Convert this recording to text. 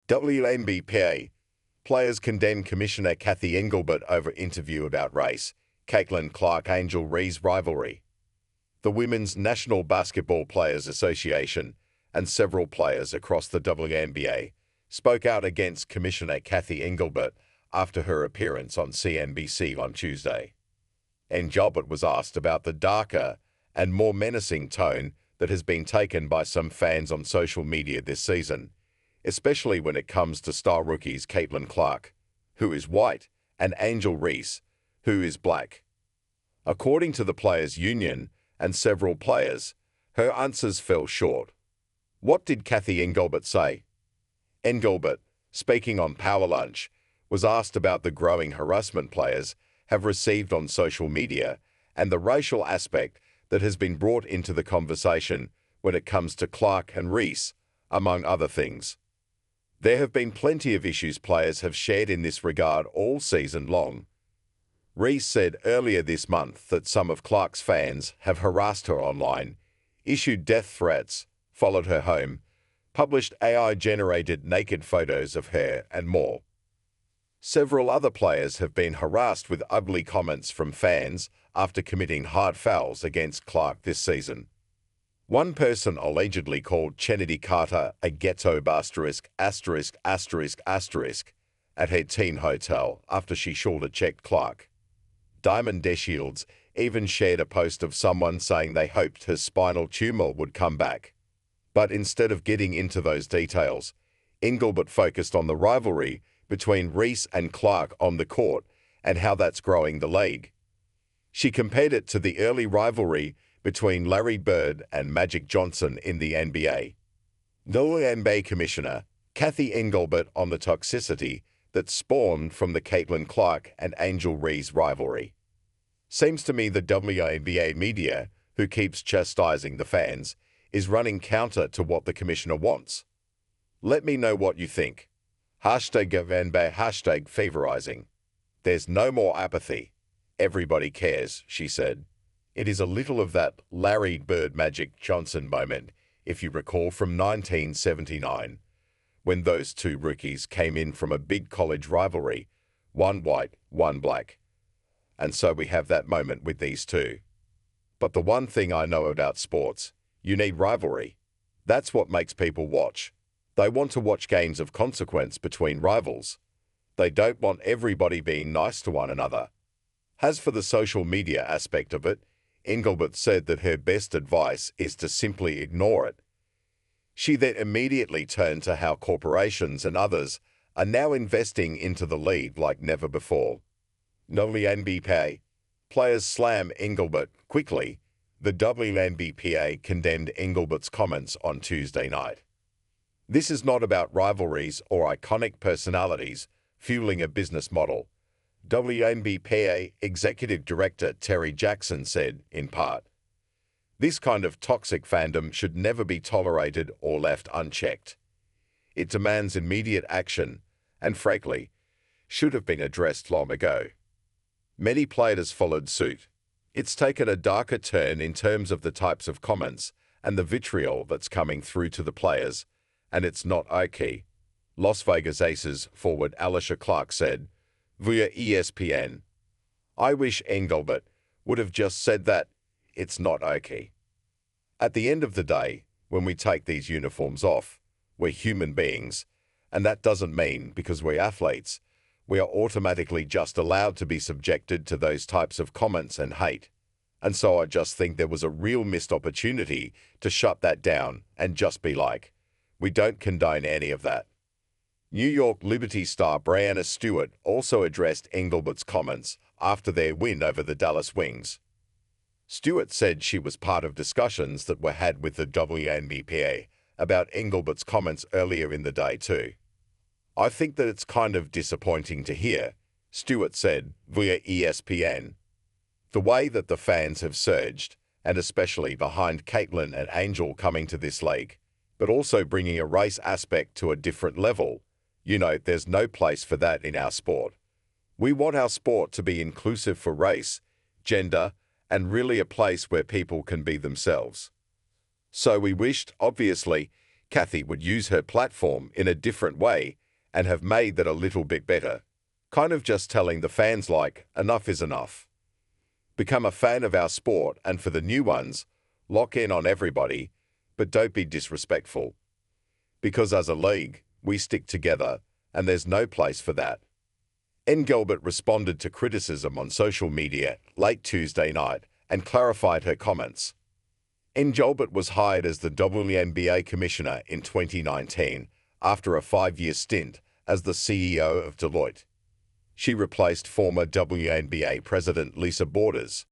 WNBPA. Players condemn Commissioner Cathy Engelbert over interview about race. Clark-Angel Reese rivalry. The Women's National Basketball Players Association and several players across the WNBA spoke out against Commissioner Cathy Engelbert after her appearance on CNBC on Tuesday. Engelbert was asked about the darker and more menacing tone that has been taken by some fans on social media this season, especially when it comes to star rookies Caitlin Clark, who is white, and Angel Reese, who is black. According to the Players' Union and several players, her answers fell short. What did Cathy Engelbert say? Engelbert, speaking on Power Lunch, was asked about the growing harassment players have received on social media and the racial aspect that has been brought into the conversation when it comes to Clark and Reese, among other things. There have been plenty of issues players have shared in this regard all season long. Reese said earlier this month that some of Clark's fans have harassed her online, issued death threats, followed her home, published AI-generated naked photos of her, and more. Several other players have been harassed with ugly comments from fans after committing hard fouls against Clark this season. One person allegedly called Chennedy Carter a ghetto **** at her teen hotel after she shoulder-checked Clark. Diamond DeShields even shared a post of someone saying they hoped her spinal tumor would come back. But instead of getting into those details, Engelbert focused on the rivalry between Reese and Clark on the court and how that's growing the league. She compared it to the early rivalry between Larry Bird and Magic Johnson in the NBA. WNBA Commissioner Cathy Engelbert on the toxicity that spawned from the Caitlin Clark and Angel Reese rivalry. Seems to me the WNBA media, who keeps chastising the fans, is running counter to what the commissioner wants. Let me know what you think. #WNBA #favorizing. There's no more apathy. Everybody cares, she said. It is a little of that Larry Bird Magic Johnson moment, if you recall, from 1979, when those two rookies came in from a big college rivalry, one white, one black. And so we have that moment with these two. But the one thing I know about sports, you need rivalry. That's what makes people watch. They want to watch games of consequence between rivals. They don't want everybody being nice to one another. As for the social media aspect of it, Engelbert said that her best advice is to simply ignore it. She then immediately turned to how corporations and others are now investing into the league like never before. WNBPA. Players slam Engelbert quickly. The WNBPA condemned Engelbert's comments on Tuesday night. This is not about rivalries or iconic personalities fueling a business model, WNBPA Executive Director Terry Jackson said, in part. This kind of toxic fandom should never be tolerated or left unchecked. It demands immediate action and, frankly, should have been addressed long ago. Many players followed suit. It's taken a darker turn in terms of the types of comments and the vitriol that's coming through to the players, and it's not okay. Las Vegas Aces forward Alicia Clark said, via ESPN. I wish Engelbert would have just said that. It's not okay. At the end of the day, when we take these uniforms off, we're human beings, and that doesn't mean, because we're athletes, we are automatically just allowed to be subjected to those types of comments and hate. And so I just think there was a real missed opportunity to shut that down and just be like, we don't condone any of that. New York Liberty star Breanna Stewart also addressed Engelbert's comments after their win over the Dallas Wings. Stewart said she was part of discussions that were had with the WNBPA about Engelbert's comments earlier in the day too. I think that it's kind of disappointing to hear, Stewart said via ESPN. The way that the fans have surged, and especially behind Caitlin and Angel coming to this league, but also bringing a race aspect to a different level. There's no place for that in our sport. We want our sport to be inclusive for race, gender, and really a place where people can be themselves. So we wished, obviously, Cathy would use her platform in a different way and have made that a little bit better. Kind of just telling the fans like, enough is enough. Become a fan of our sport, and for the new ones, lock in on everybody, but don't be disrespectful. Because as a league, we stick together, and there's no place for that. Engelbert responded to criticism on social media late Tuesday night and clarified her comments. Engelbert was hired as the WNBA commissioner in 2019 after a 5-year stint as the CEO of Deloitte. She replaced former WNBA president Lisa Borders.